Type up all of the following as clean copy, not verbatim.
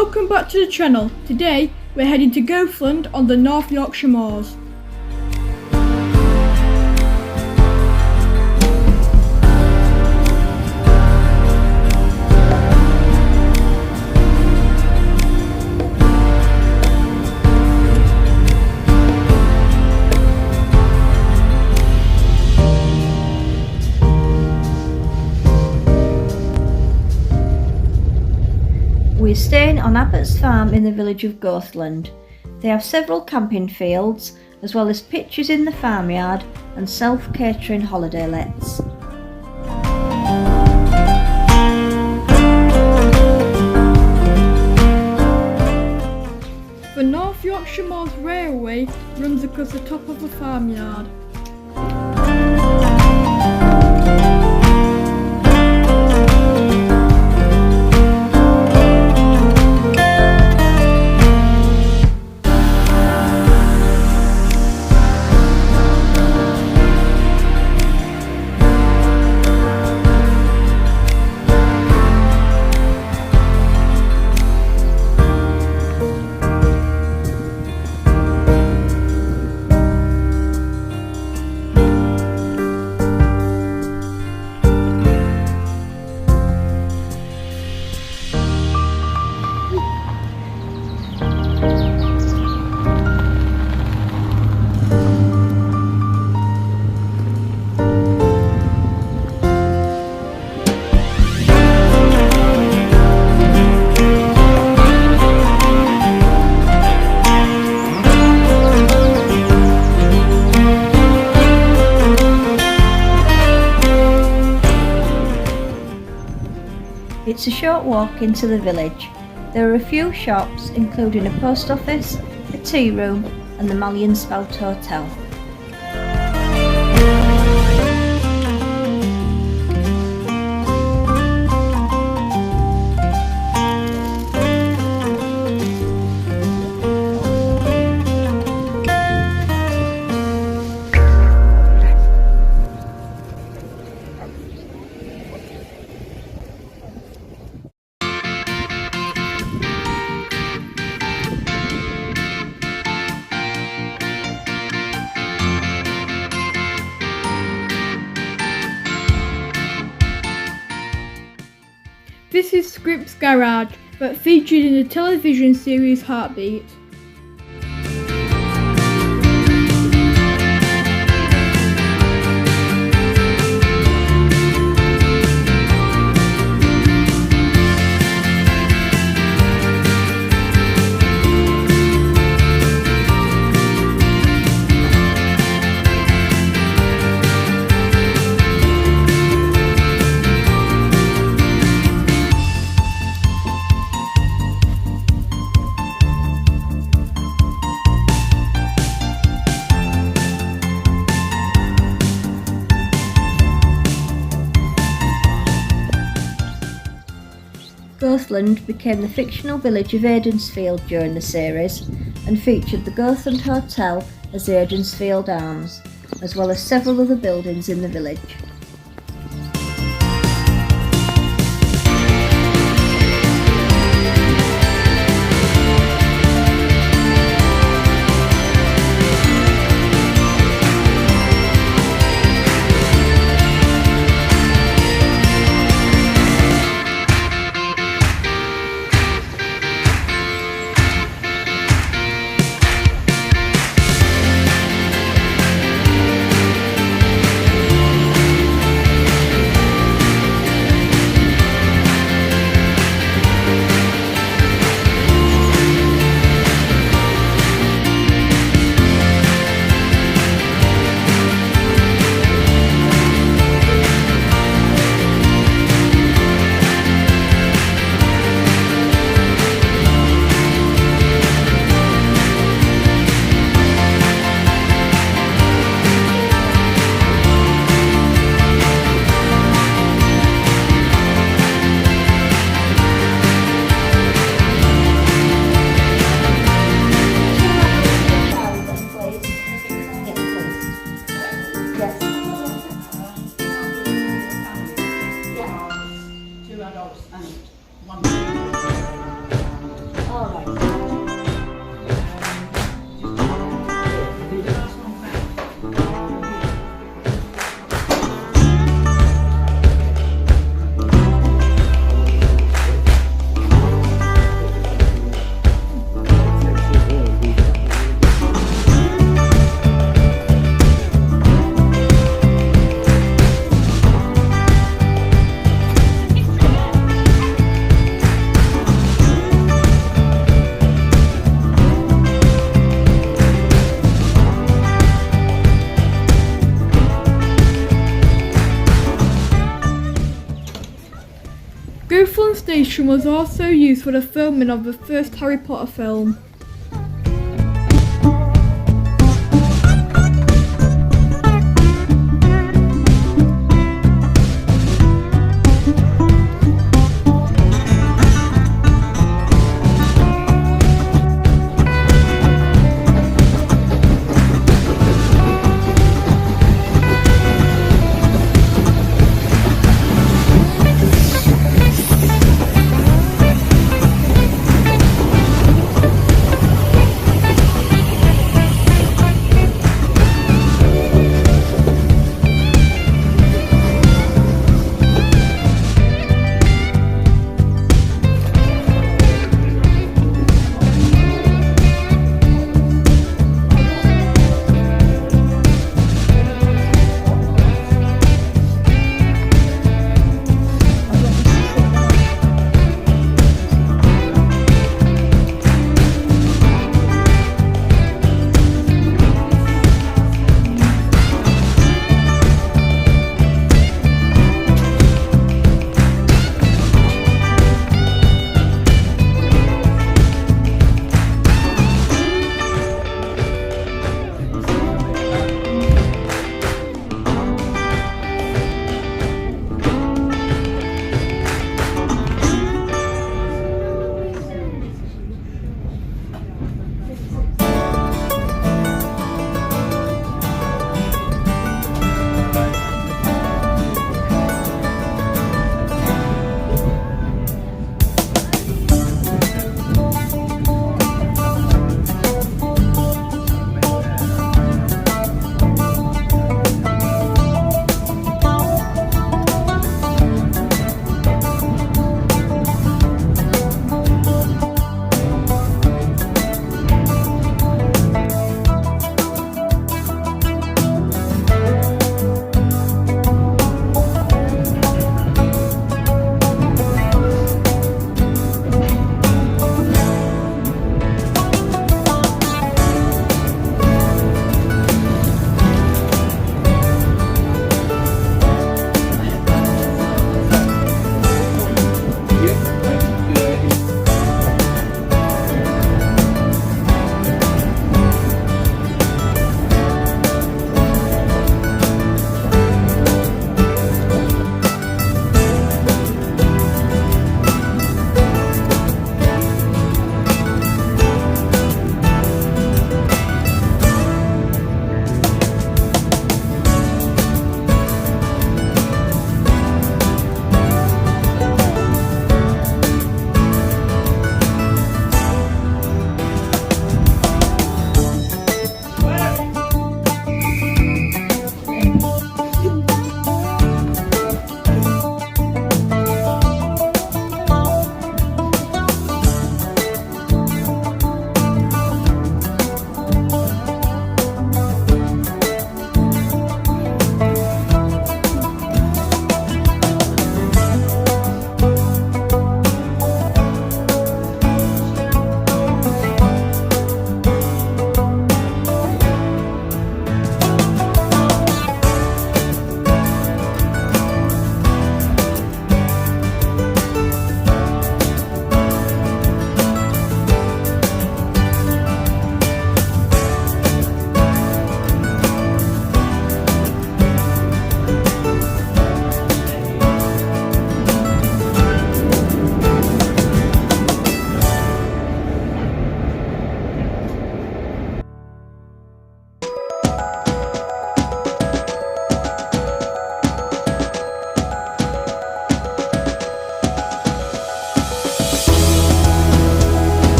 Welcome back to the channel. Today we're heading to Goathland on the North Yorkshire moors. We're staying on Abbott's farm in the village of Goathland. They have several camping fields, as well as pitches in the farmyard and self-catering holiday lets. The North Yorkshire Moors Railway runs across the top of the farmyard. It's a short walk into the village. There are a few shops, including a post office, a tea room and the Mallion Spout Hotel. This is Scripps Garage, but featured in the television series Heartbeat. Goathland became the fictional village of Aidensfield during the series and featured the Goathland Hotel as the Aidensfield Arms, as well as several other buildings in the village. Goathland Station was also used for the filming of the first Harry Potter film.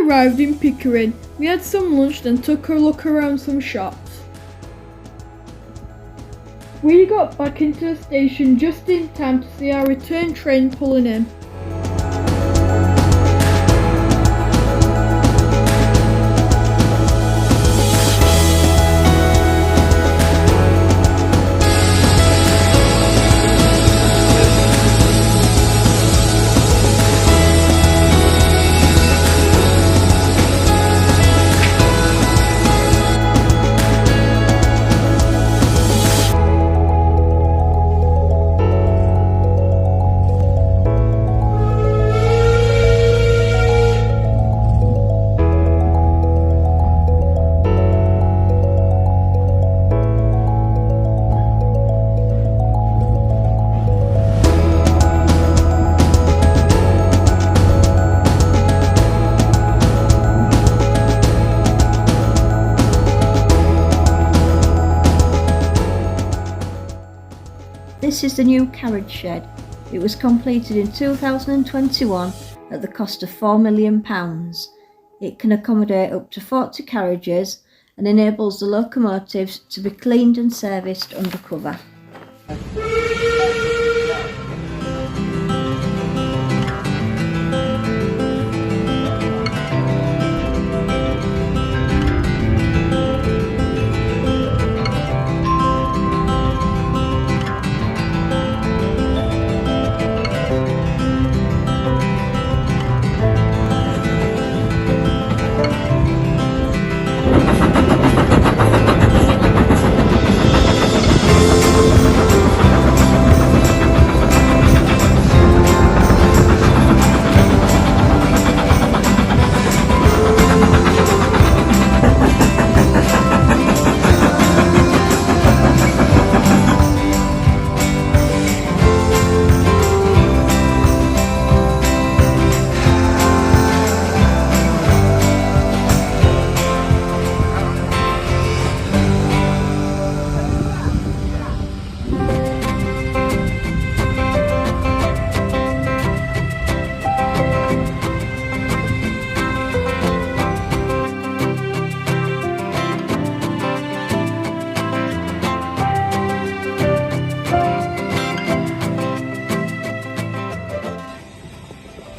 arrived in Pickering, we had some lunch then took a look around some shops. We got back into the station just in time to see our return train pulling in. This is the new carriage shed. It was completed in 2021 at the cost of £4 million. It can accommodate up to 40 carriages and enables the locomotives to be cleaned and serviced undercover.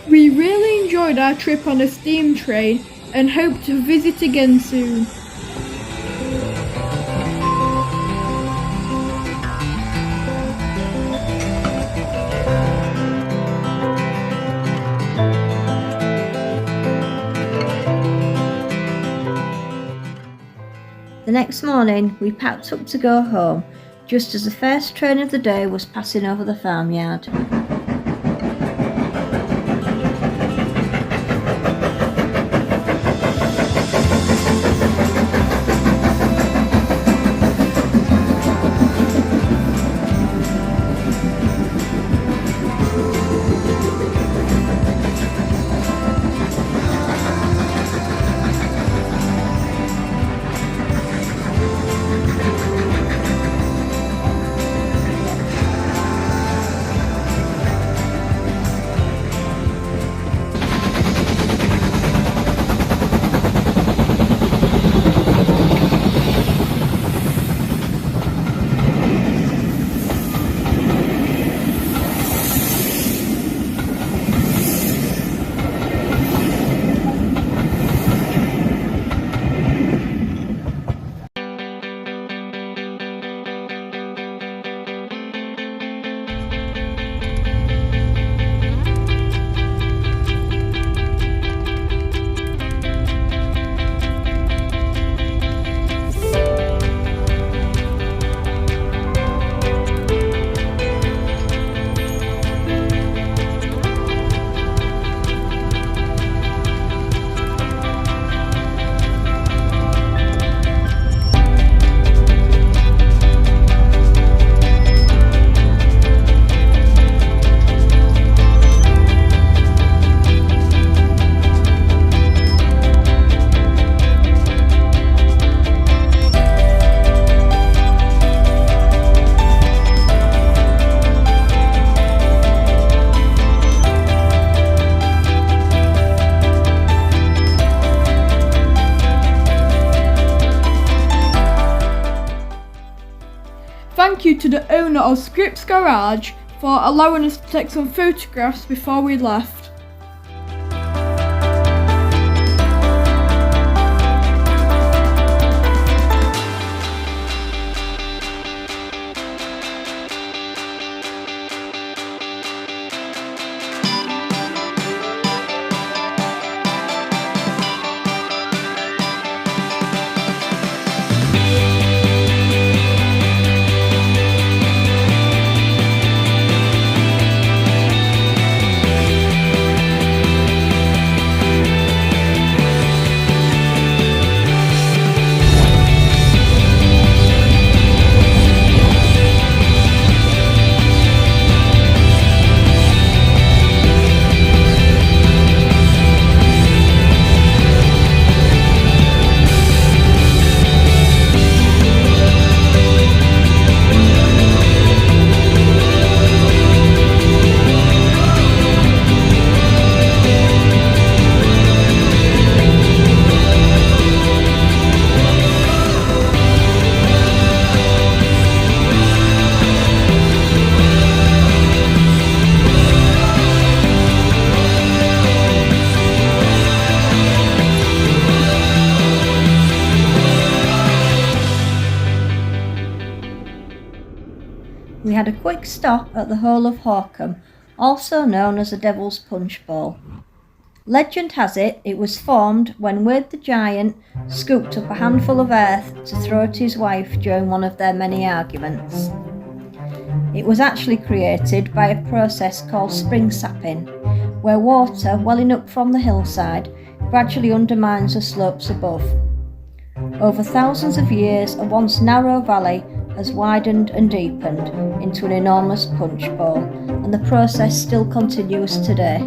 We really enjoyed our trip on a steam train and hope to visit again soon. The next morning we packed up to go home just as the first train of the day was passing over the farmyard. you to the owner of Scripps Garage for allowing us to take some photographs before we left. We had a quick stop at the Hole of Horkham, also known as the Devil's Punch Bowl. Legend has it was formed when Wade the Giant scooped up a handful of earth to throw at his wife during one of their many arguments. It was actually created by a process called spring sapping, where water welling up from the hillside gradually undermines the slopes above. Over thousands of years, a once narrow valley has widened and deepened into an enormous punch bowl, and the process still continues today.